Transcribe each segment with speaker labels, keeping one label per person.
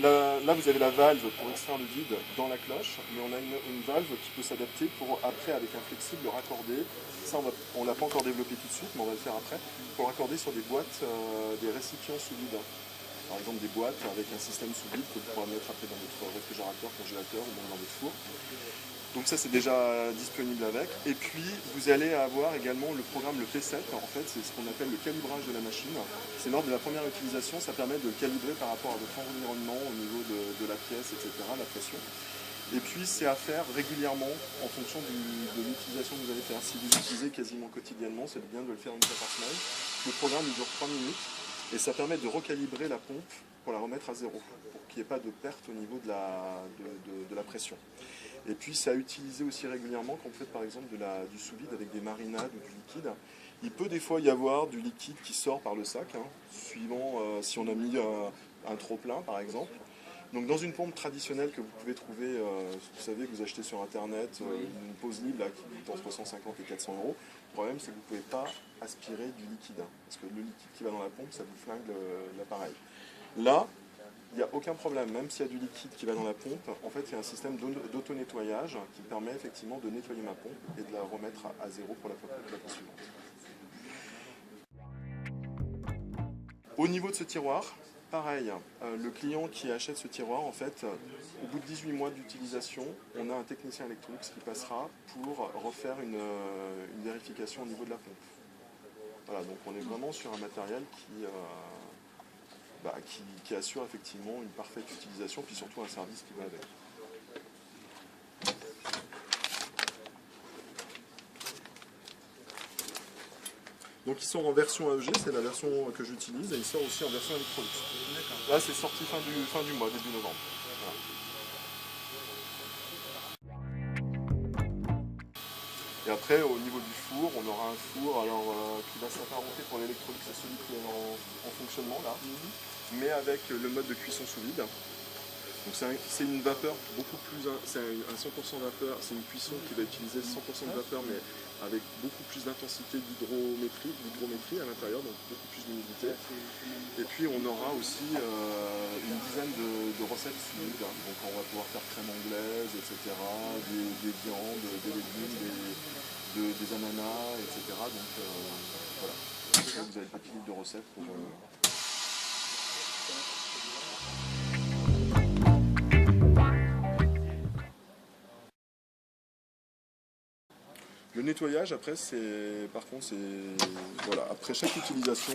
Speaker 1: là, vous avez la valve pour extraire le vide dans la cloche, mais on a une valve qui peut s'adapter pour, après, avec un flexible, le raccorder. Ça, on ne l'a pas encore développé tout de suite, mais on va le faire après, pour raccorder sur des boîtes, des récipients sous vide. Par exemple, des boîtes avec un système sous vide que vous pourrez mettre après dans votre réfrigérateur, congélateur ou même dans votre four. Donc ça, c'est déjà disponible avec. Et puis, vous allez avoir également le programme, le P7. En fait, c'est ce qu'on appelle le calibrage de la machine. C'est lors de la première utilisation, ça permet de calibrer par rapport à votre environnement au niveau de la pièce, etc., la pression. Et puis, c'est à faire régulièrement en fonction de l'utilisation que vous allez faire. Si vous utilisez quasiment quotidiennement, c'est bien de le faire une fois par semaine. Le programme, il dure 3 minutes et ça permet de recalibrer la pompe pour la remettre à zéro, pour qu'il n'y ait pas de perte au niveau de la pression. Et puis c'est à utiliser aussi régulièrement quand vous faites par exemple du sous-vide avec des marinades ou du liquide. Il peut des fois y avoir du liquide qui sort par le sac, suivant si on a mis un trop-plein par exemple. Donc dans une pompe traditionnelle que vous pouvez trouver, vous savez, que vous achetez sur internet, une pose libre là, qui coûte entre 150 et 400 euros, le problème c'est que vous ne pouvez pas aspirer du liquide, parce que le liquide qui va dans la pompe, ça vous flingue l'appareil. Là, il n'y a aucun problème, même s'il y a du liquide qui va dans la pompe, en fait il y a un système d'auto-nettoyage qui permet effectivement de nettoyer ma pompe et de la remettre à zéro pour la fois suivante. Au niveau de ce tiroir, pareil, le client qui achète ce tiroir, en fait, au bout de 18 mois d'utilisation, on a un technicien Electrolux qui passera pour refaire une vérification au niveau de la pompe. Voilà, donc on est vraiment sur un matériel qui assure effectivement une parfaite utilisation, puis surtout un service qui va avec. Donc il sort en version AEG, c'est la version que j'utilise, et il sort aussi en version Electrolux. Là c'est sorti fin du mois, début novembre. Voilà. Et après, au niveau du four, on aura un four qui va s'apparenter pour l'Electrolux à celui qui est en fonctionnement là, mais avec le mode de cuisson sous vide. Donc c'est une vapeur beaucoup plus, c'est un 100% vapeur, c'est une cuisson qui va utiliser 100% de vapeur mais avec beaucoup plus d'intensité d'hygrométrie à l'intérieur, donc beaucoup plus d'humidité. Et puis on aura aussi une dizaine de recettes sous vide, donc on va pouvoir faire crème anglaise, etc., des viandes, des légumes, des ananas, etc. Donc voilà, là, vous avez le petit livre de recettes pour... Le nettoyage, après, par contre, voilà, après chaque utilisation,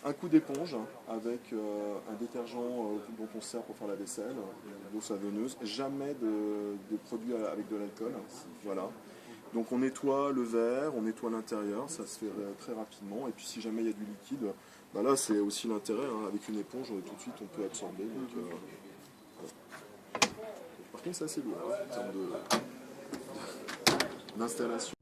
Speaker 1: un coup d'éponge avec un détergent dont on se sert pour faire la vaisselle, l'eau savonneuse, jamais de produits avec de l'alcool, voilà. Donc on nettoie le verre, on nettoie l'intérieur, ça se fait très rapidement, et puis si jamais il y a du liquide, bah là c'est aussi l'intérêt, avec une éponge, tout de suite on peut absorber. Donc, voilà. Par contre c'est assez lourd en termes d'installation.